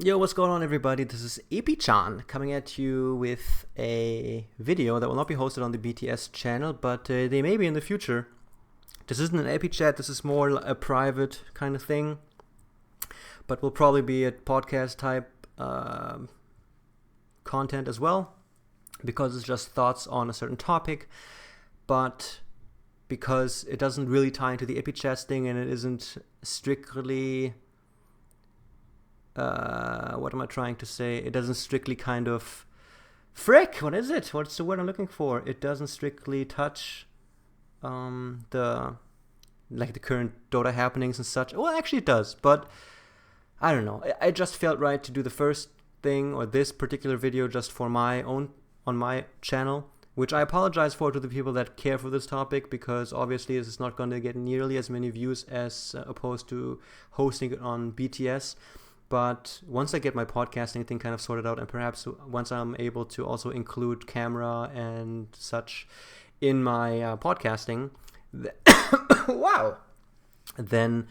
Yo, what's going on, everybody? This is epiCHATS coming at you with a video that will not be hosted on the BTS channel, but they may be in the future. This isn't an epiChat, this is more a private kind of thing, but will probably be a podcast type content as well, because it's just thoughts on a certain topic, but because it doesn't really tie into the epiCHATS thing and it isn't strictly... what am I trying to say? It doesn't strictly kind of... Frick! What is it? What's the word I'm looking for? It doesn't strictly touch the current Dota happenings and such. Well, actually it does, but I don't know. I just felt right to do the first thing, or this particular video, just for my own, on my channel, which I apologize for to the people that care for this topic, because obviously this is not going to get nearly as many views as opposed to hosting it on BTS. But once I get my podcasting thing kind of sorted out, and perhaps once I'm able to also include camera and such in my podcasting, wow, then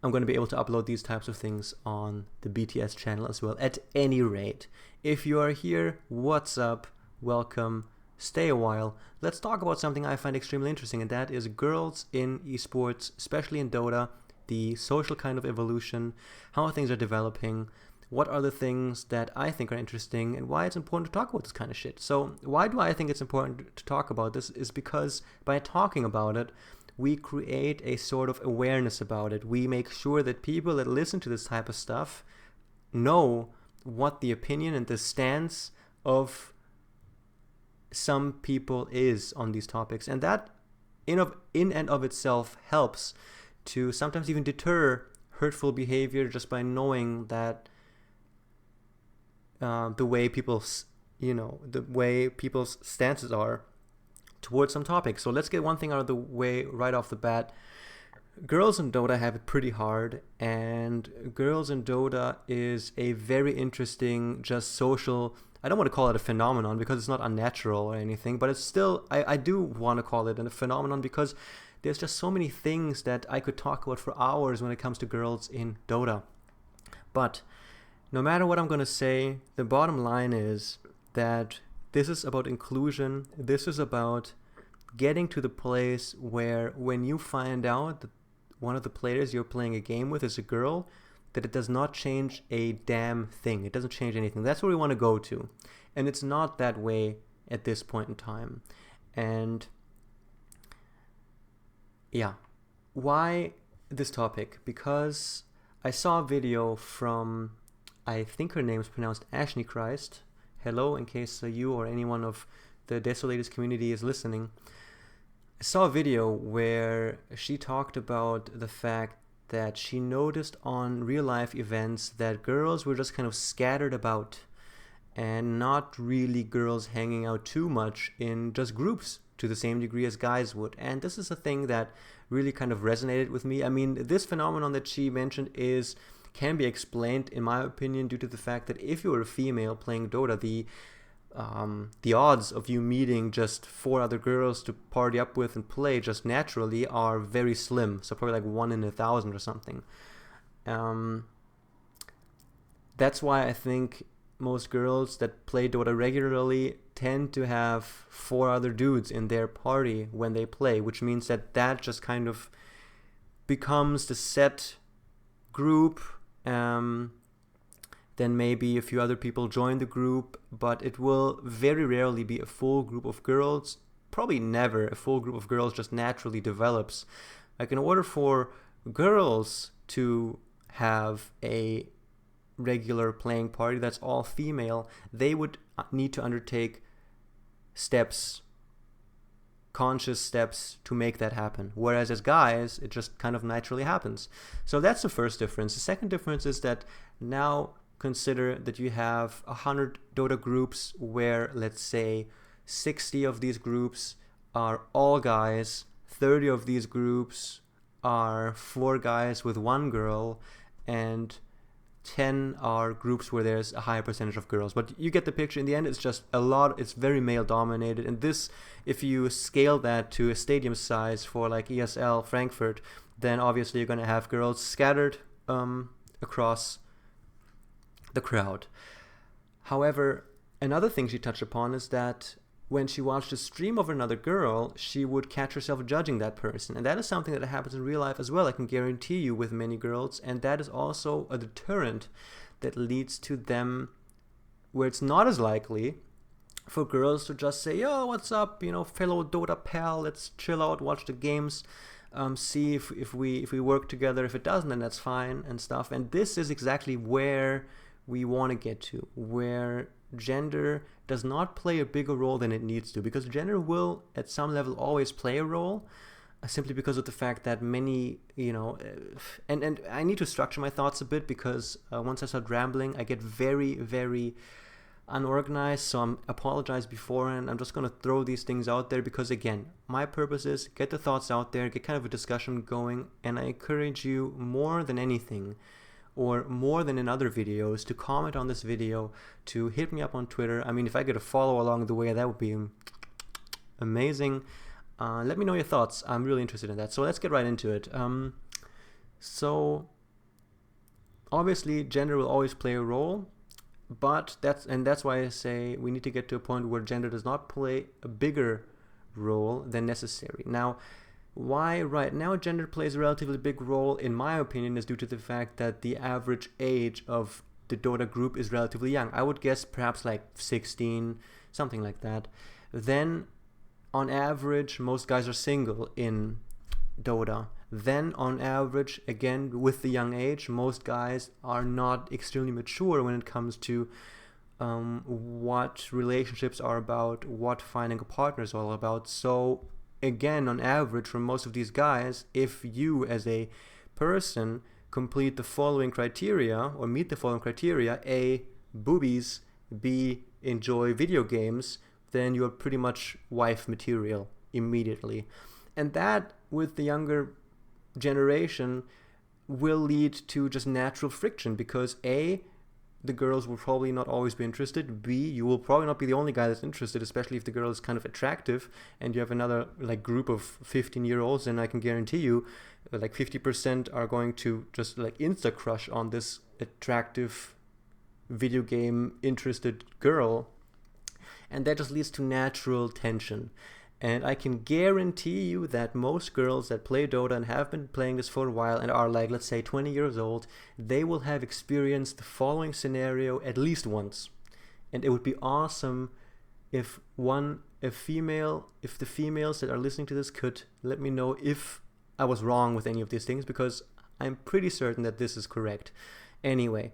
I'm going to be able to upload these types of things on the BTS channel as well. At any rate, if you are here, what's up? Welcome. Stay a while. Let's talk about something I find extremely interesting, and that is girls in esports, especially in Dota. The social kind of evolution, how things are developing, what are the things that I think are interesting, and why it's important to talk about this kind of shit. So why do I think it's important to talk about this is because by talking about it, we create a sort of awareness about it. We make sure that people that listen to this type of stuff know what the opinion and the stance of some people is on these topics. And that in and of itself helps to sometimes even deter hurtful behavior, just by knowing that the way people's stances are towards some topics. So let's get one thing out of the way right off the bat. Girls in Dota have it pretty hard, and girls in Dota is a very interesting, just social, I don't want to call it a phenomenon because it's not unnatural or anything, but it's still, I do want to call it a phenomenon, because there's just so many things that I could talk about for hours when it comes to girls in Dota. But no matter what I'm going to say, the bottom line is that this is about inclusion. This is about getting to the place where when you find out that one of the players you're playing a game with is a girl, that it does not change a damn thing. It doesn't change anything. That's where we want to go to. And it's not that way at this point in time. And yeah, why this topic? Because I saw a video from, I think her name is pronounced Ashney Christ. Hello, in case you or anyone of the Desolators community is listening. I saw a video where she talked about the fact that she noticed on real life events that girls were just kind of scattered about, and not really girls hanging out too much in just groups to the same degree as guys would. And this is a thing that really kind of resonated with me. I mean, this phenomenon that she mentioned can be explained, in my opinion, due to the fact that if you're a female playing Dota, the odds of you meeting just 4 other girls to party up with and play just naturally are very slim. So probably like 1 in 1,000 or something. That's why I think most girls that play Dota regularly tend to have 4 other dudes in their party when they play, which means that just kind of becomes the set group. Then maybe a few other people join the group, but it will very rarely be a full group of girls. Probably never a full group of girls just naturally develops. Like, in order for girls to have a regular playing party that's all female, they would need to undertake steps, conscious steps, to make that happen. Whereas as guys, it just kind of naturally happens. So that's the first difference. The second difference is that now consider that you have 100 Dota groups where, let's say, 60 of these groups are all guys, 30 of these groups are 4 guys with 1 girl, and 10 are groups where there's a higher percentage of girls. But you get the picture. In the end, it's just a lot. It's very male dominated. And this, if you scale that to a stadium size for like ESL Frankfurt, then obviously you're going to have girls scattered across the crowd. However, another thing she touched upon is that when she watched a stream of another girl, she would catch herself judging that person. And that is something that happens in real life as well, I can guarantee you, with many girls. And that is also a deterrent that leads to them, where it's not as likely for girls to just say, yo, what's up, fellow Dota pal, let's chill out, watch the games, see if we work together. If it doesn't, then that's fine and stuff. And this is exactly where we want to get to, where gender does not play a bigger role than it needs to, because gender will at some level always play a role, simply because of the fact that many, and I need to structure my thoughts a bit, because once I start rambling, I get very, very unorganized, so I apologize beforehand. I'm just going to throw these things out there because, again, my purpose is get the thoughts out there, get kind of a discussion going, and I encourage you more than anything, or more than in other videos, to comment on this video, to hit me up on Twitter. I mean, if I get a follow along the way, that would be amazing. Let me know your thoughts. I'm really interested in that. So let's get right into it. So obviously gender will always play a role, but that's why I say we need to get to a point where gender does not play a bigger role than necessary. Now, why right now gender plays a relatively big role, in my opinion, is due to the fact that the average age of the Dota group is relatively young. I would guess perhaps like 16, something like that. Then on average, most guys are single in Dota. Then on average, again, with the young age, most guys are not extremely mature when it comes to what relationships are about, what finding a partner is all about. So again, on average, for most of these guys, if you as a person complete the following criteria, or meet the following criteria: A, boobies; B, enjoy video games, then you're pretty much wife material immediately. And that, with the younger generation, will lead to just natural friction, because A, the girls will probably not always be interested. B, you will probably not be the only guy that's interested, especially if the girl is kind of attractive and you have another group of 15-year-olds, and I can guarantee you 50% are going to just insta crush on this attractive video game interested girl, and that just leads to natural tension. And I can guarantee you that most girls that play Dota and have been playing this for a while and are let's say 20 years old, they will have experienced the following scenario at least once. And it would be awesome if the females that are listening to this could let me know if I was wrong with any of these things, because I'm pretty certain that this is correct. Anyway,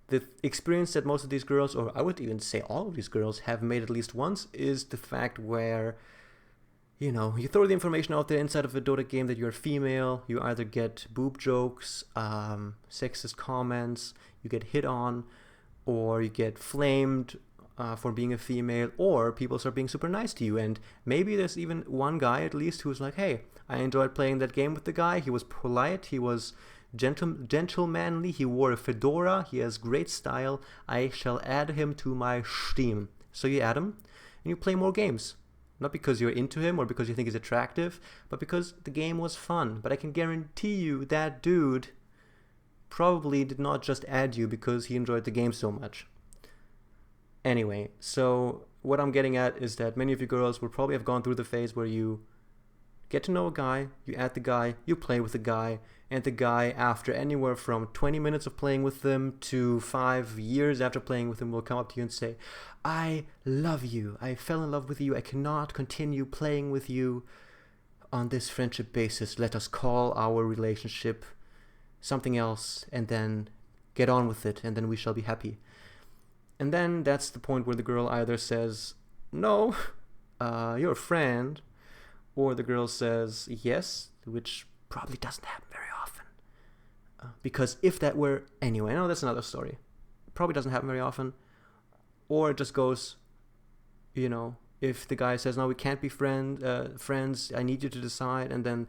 the experience that most of these girls, or I would even say all of these girls, have made at least once is the fact where you throw the information out there inside of a Dota game that you're female, you either get boob jokes, sexist comments, you get hit on, or you get flamed for being a female, or people start being super nice to you. And maybe there's even one guy at least who's like, hey, I enjoyed playing that game with the guy, he was polite, he was gentlemanly, he wore a fedora, he has great style, I shall add him to my Steam. So you add him, and you play more games. Not because you're into him or because you think he's attractive, but because the game was fun. But I can guarantee you that dude probably did not just add you because he enjoyed the game so much. Anyway, so what I'm getting at is that many of you girls will probably have gone through the phase where you get to know a guy, you add the guy, you play with the guy, and the guy, after anywhere from 20 minutes of playing with them to 5 years after playing with them, will come up to you and say, I love you, I fell in love with you, I cannot continue playing with you on this friendship basis, let us call our relationship something else and then get on with it, and then we shall be happy. And then that's the point where the girl either says, no, you're a friend, or the girl says yes, which probably doesn't happen very often. Because if that were, anyway, no, that's another story. Probably doesn't happen very often. Or it just goes, if the guy says, no, we can't be friends, I need you to decide, and then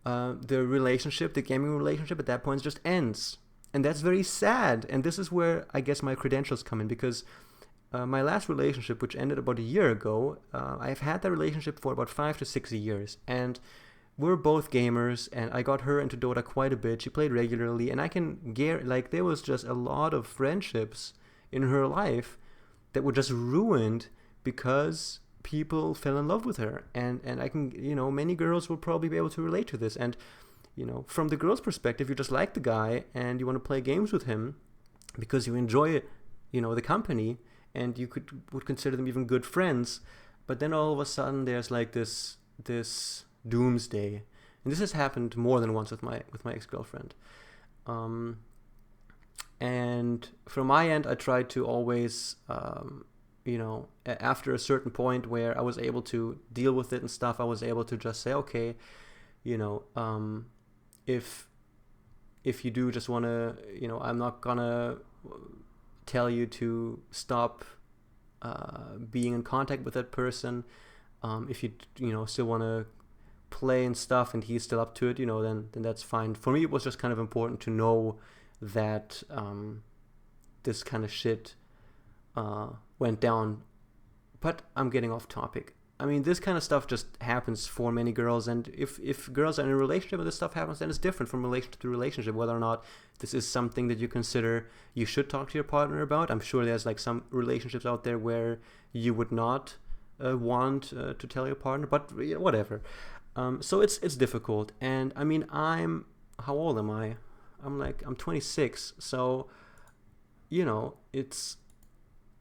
the gaming relationship at that point just ends. And that's very sad. And this is where I guess my credentials come in, because my last relationship, which ended about a year ago, I've had that relationship for about 5 to 6 years. And we're both gamers, and I got her into Dota quite a bit. She played regularly, and I can like there was just a lot of friendships in her life that were just ruined because people fell in love with her. And I can, many girls will probably be able to relate to this. And from the girl's perspective, you just like the guy and you want to play games with him because you enjoy the company, and you would consider them even good friends. But then all of a sudden there's like this doomsday, and this has happened more than once with my ex-girlfriend. And from my end, I tried to always after a certain point where I was able to deal with it and stuff, I was able to just say, okay, if you do just want to, I'm not gonna tell you to stop being in contact with that person. If you still want to play and stuff and he's still up to it, then that's fine. For me, it was just kind of important to know that this kind of shit went down. But I'm getting off topic. I mean, this kind of stuff just happens for many girls, and if girls are in a relationship and this stuff happens, then it's different from relationship to relationship, whether or not this is something that you consider you should talk to your partner about. I'm sure there's like some relationships out there where you would not want to tell your partner, but whatever. So it's difficult. And I mean, how old am I? I'm 26, so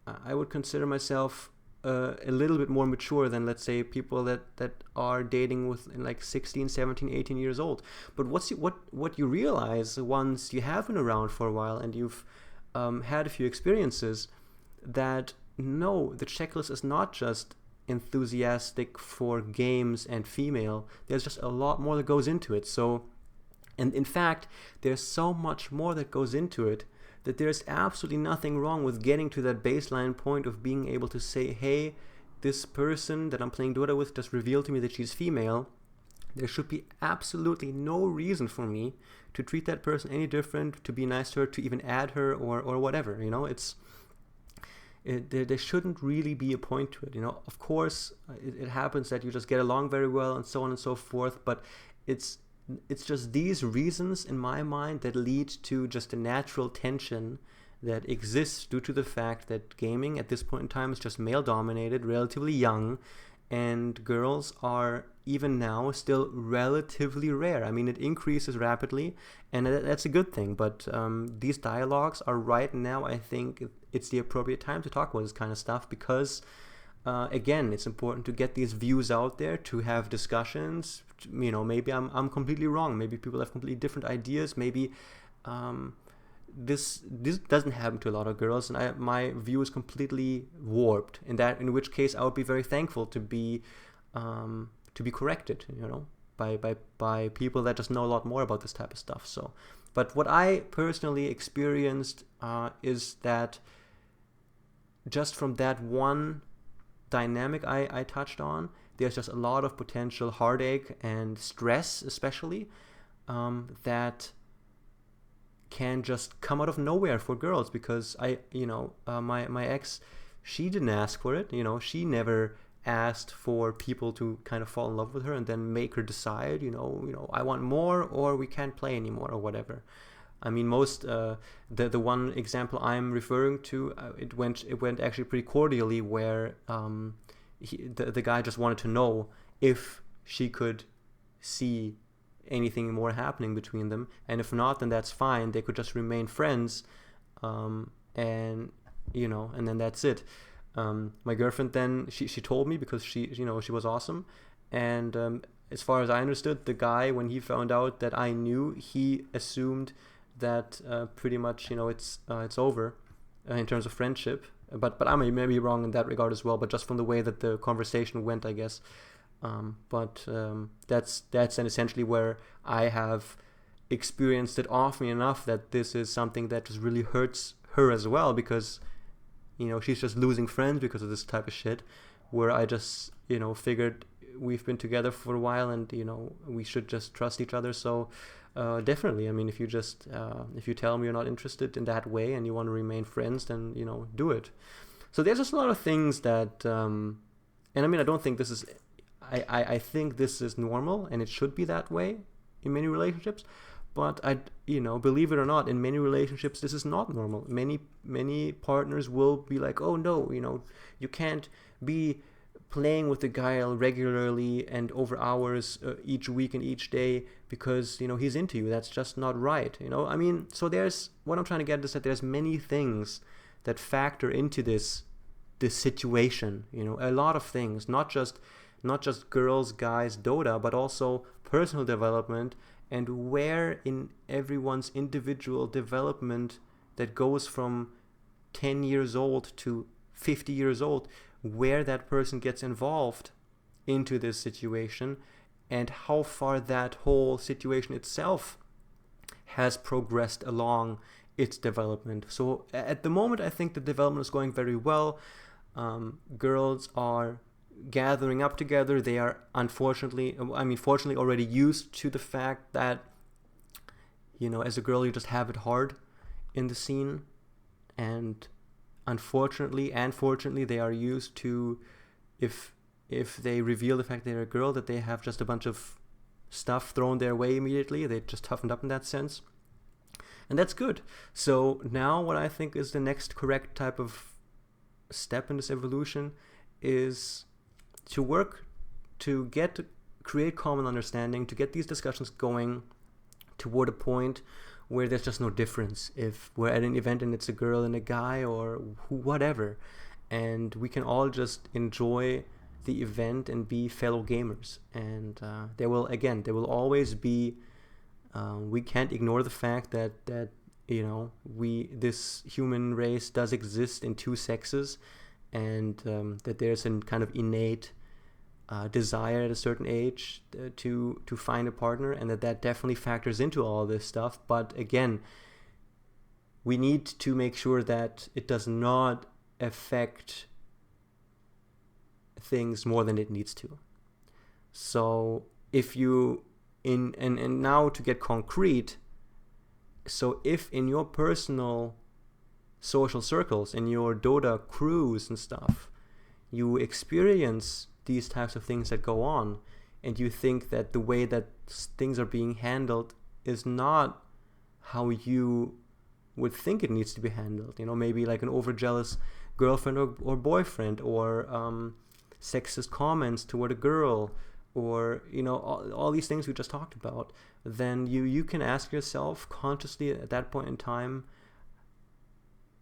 I would consider myself a little bit more mature than, let's say, people that are dating with like 16, 17, 18 years old. But what you realize once you have been around for a while and you've had a few experiences, that no, the checklist is not just enthusiastic for games and female. There's just a lot more that goes into it. So, and in fact, there's so much more that goes into it that there's absolutely nothing wrong with getting to that baseline point of being able to say, hey, this person that I'm playing Dota with just revealed to me that she's female. There should be absolutely no reason for me to treat that person any different, to be nice to her, to even add her or whatever. There shouldn't really be a point to it. Of course, it happens that you just get along very well and so on and so forth, but it's just these reasons in my mind that lead to just a natural tension that exists due to the fact that gaming at this point in time is just male dominated, relatively young, and girls are even now still relatively rare. I mean, it increases rapidly, and that's a good thing, but these dialogues are right now, I think it's the appropriate time to talk about this kind of stuff, because again, it's important to get these views out there, to have discussions. Maybe I'm completely wrong. Maybe people have completely different ideas. Maybe this doesn't happen to a lot of girls, and my view is completely warped. In which case, I would be very thankful to be corrected, by people that just know a lot more about this type of stuff. So, but what I personally experienced is that just from that one dynamic I touched on, there's just a lot of potential heartache and stress, especially, that can just come out of nowhere for girls, because my ex, she didn't ask for it. She never asked for people to kind of fall in love with her and then make her decide, I want more, or we can't play anymore, or whatever. I mean, most the one example I'm referring to, it went actually pretty cordially, where the guy just wanted to know if she could see anything more happening between them, and if not, then that's fine. They could just remain friends, and then that's it. My girlfriend then she told me, because she was awesome, and as far as I understood, the guy, when he found out that I knew, he assumed that pretty much it's over in terms of friendship. But I may be wrong in that regard as well. But just from the way that the conversation went, I guess. That's then essentially where I have experienced it often enough that this is something that just really hurts her as well, because she's just losing friends because of this type of shit. Where I just figured we've been together for a while, and we should just trust each other. So definitely, I mean, if you tell me you're not interested in that way and you want to remain friends, then do it. So there's just a lot of things that and I mean, I don't think this is, I think this is normal and it should be that way in many relationships. But believe it or not, in many relationships this is not normal. Many partners will be like, oh no, you can't be playing with the guy regularly and over hours each week and each day because he's into you. That's just not right. So there's what I'm trying to get is that there's many things that factor into this situation. A lot of things, not just girls, guys, Dota, but also personal development, and where in everyone's individual development that goes from 10 years old to 50 years old, where that person gets involved into this situation and how far that whole situation itself has progressed along its development. So at the moment, I think the development is going very well. Girls are gathering up together. They are fortunately already used to the fact that as a girl you just have it hard in the scene, and unfortunately and fortunately they are used to, if they reveal the fact they're a girl, that they have just a bunch of stuff thrown their way immediately. They just toughened up in that sense, and that's good. So now what I think is the next correct type of step in this evolution is to work to create common understanding, to get these discussions going toward a point where there's just no difference if we're at an event and it's a girl and a guy or whatever, and we can all just enjoy the event and be fellow gamers. And there will always be we can't ignore the fact that this human race does exist in two sexes, and that there's a kind of innate desire at a certain age to find a partner, and that definitely factors into all this stuff. But again, we need to make sure that it does not affect things more than it needs to. So if you and now to get concrete, so if in your personal social circles, in your Dota crews and stuff, you experience these types of things that go on, and you think that the way that things are being handled is not how you would think it needs to be handled, maybe like an overjealous girlfriend or boyfriend, or sexist comments toward a girl, or all these things we just talked about, then you can ask yourself consciously at that point in time,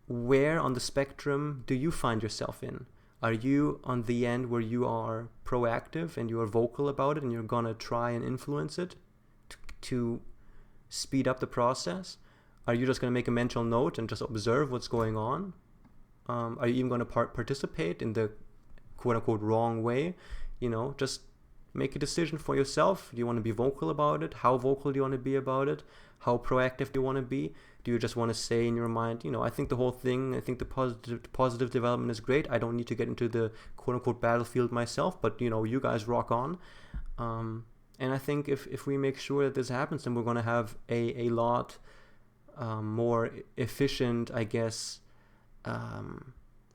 where on the spectrum do you find yourself in? Are you on the end where you are proactive and you are vocal about it and you're gonna try and influence it to speed up the process? Are you just gonna make a mental note and just observe what's going on? Are you even gonna participate in the quote-unquote wrong way? Just make a decision for yourself. Do you want to be vocal about it? How vocal do you want to be about it? How proactive do you want to be? Do you just want to say in your mind, I think the positive development is great. I don't need to get into the quote-unquote battlefield myself, but you guys rock on. And I think if we make sure that this happens, then we're going to have a lot more efficient, I guess,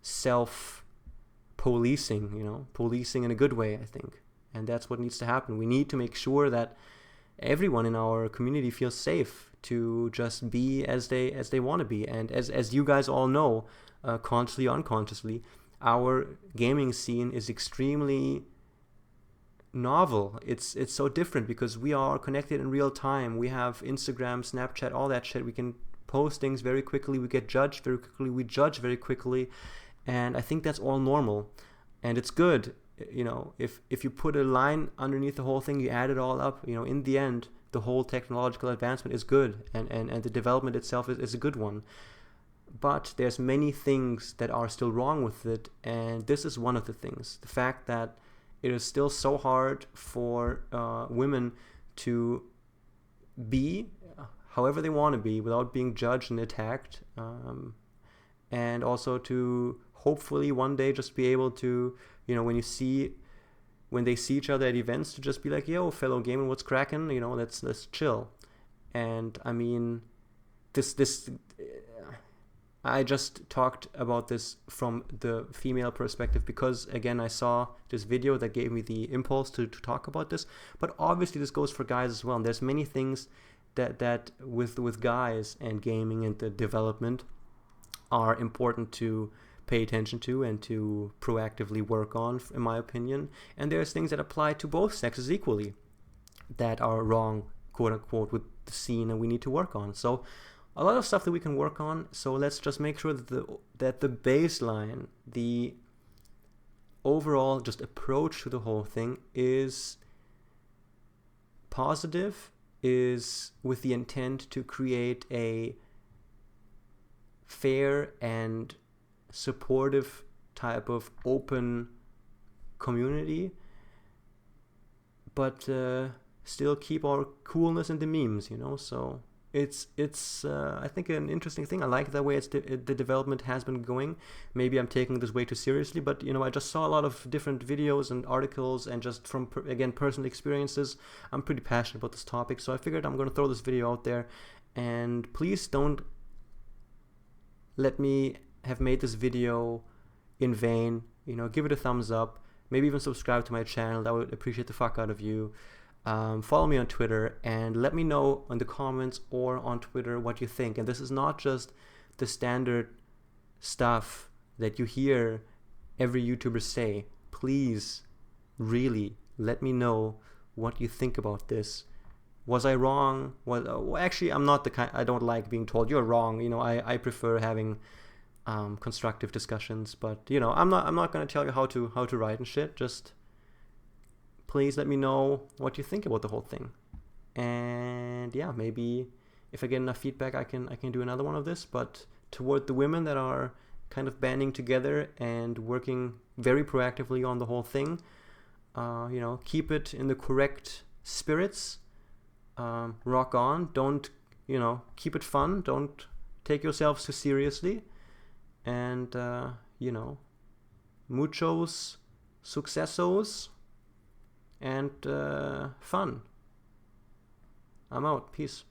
self-policing, policing in a good way, I think. And that's what needs to happen. We need to make sure that everyone in our community feels safe to just be as they want to be. And as you guys all know, consciously or unconsciously, our gaming scene is extremely novel. It's so different because we are connected in real time. We have Instagram, Snapchat, all that shit. We can post things very quickly. We get judged very quickly. We judge very quickly. And I think that's all normal. And it's good. If you put a line underneath the whole thing, you add it all up, in the end, the whole technological advancement is good, and the development itself is a good one. But there's many things that are still wrong with it, and this is one of the things. The fact that it is still so hard for women to be however they want to be without being judged and attacked, and also to hopefully one day just be able to, when they see each other at events, to just be like, yo, fellow gamer, what's cracking? let's chill. And I mean, this I just talked about this from the female perspective because, again, I saw this video that gave me the impulse to talk about this. But obviously this goes for guys as well. And there's many things that with guys and gaming and the development are important to pay attention to and to proactively work on, in my opinion. And there's things that apply to both sexes equally that are wrong, quote unquote, with the scene and we need to work on. So a lot of stuff that we can work on. So let's just make sure that the baseline, the overall just approach to the whole thing is positive, is with the intent to create a fair and supportive type of open community, but still keep our coolness in the memes, you know. So it's I think an interesting thing. I like the way the development has been going. Maybe I'm taking this way too seriously, but you know, I just saw a lot of different videos and articles, and just from again personal experiences, I'm pretty passionate about this topic. So I figured I'm going to throw this video out there, and please don't let me have made this video in vain. You know, give it a thumbs up, maybe even subscribe to my channel. That would appreciate the fuck out of you. Follow me on Twitter and let me know in the comments or on Twitter what you think. And this is not just the standard stuff that you hear every YouTuber say. Please, really, let me know what you think about this. Was I wrong? Well, actually, I'm not the kind. I don't like being told you're wrong. You know, I prefer having constructive discussions. But you know, I'm not going to tell you how to write and shit. Just please let me know what you think about the whole thing. And yeah, maybe if I get enough feedback, I can do another one of this. But toward the women that are kind of banding together and working very proactively on the whole thing, you know, keep it in the correct spirits. Rock on. Don't, you know, keep it fun. Don't take yourselves too seriously. And you know, muchos sucesos and fun. I'm out. Peace.